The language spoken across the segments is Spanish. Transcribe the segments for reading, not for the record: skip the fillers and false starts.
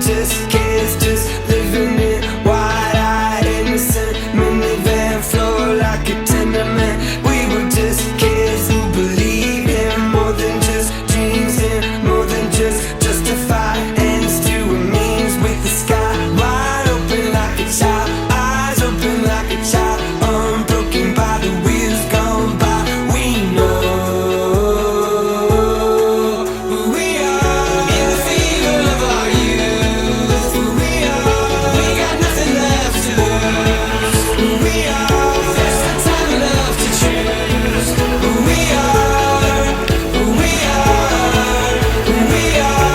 just kids, just living it wide-eyed, innocent. Minivan flow like a tenement. We were just kids who believed in more than just dreams, and more than just justified ends to a means. With the sky wide open like a child, eyes open like a child, unbroken by the wheels gone by. We know who we are in the fever of our youth. Who we are, we got nothing left to lose. Who we are, there's no time enough to choose. Who we are, who we are, who we are.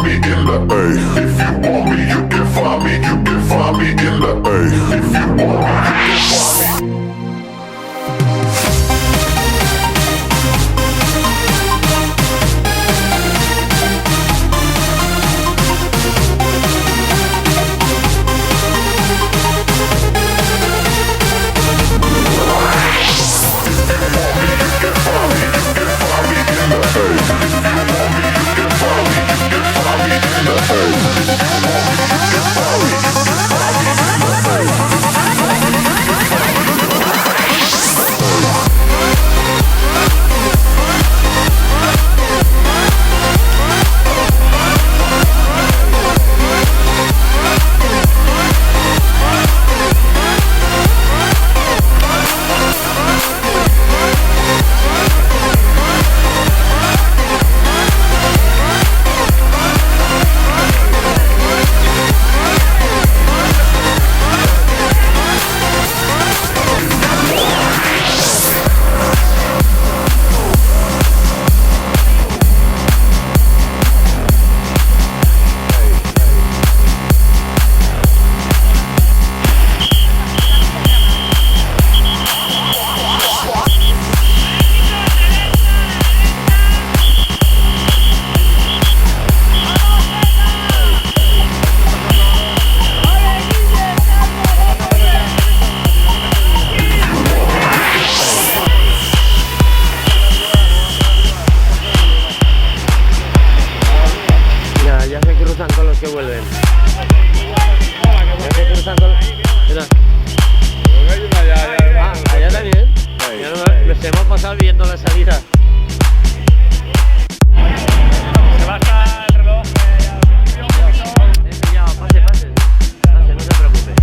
find me in the A. If you want me, you can find me. You can find me in the A. If you want me, you can find me. Que vuelven. Ya se cruzan con... Mira. Ah, allá también. Ya nos hemos pasado viendo la salida. Se va hasta el reloj. Ya, pase, pase. Pase, no se preocupe.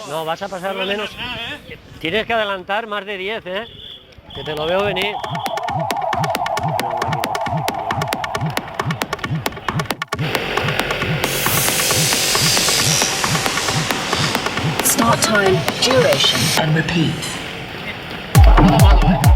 No, vas a pasar lo menos. Tienes que adelantar más de 10, ¿eh? Que te lo veo venir. Start time, duration, and repeat. Malo, malo,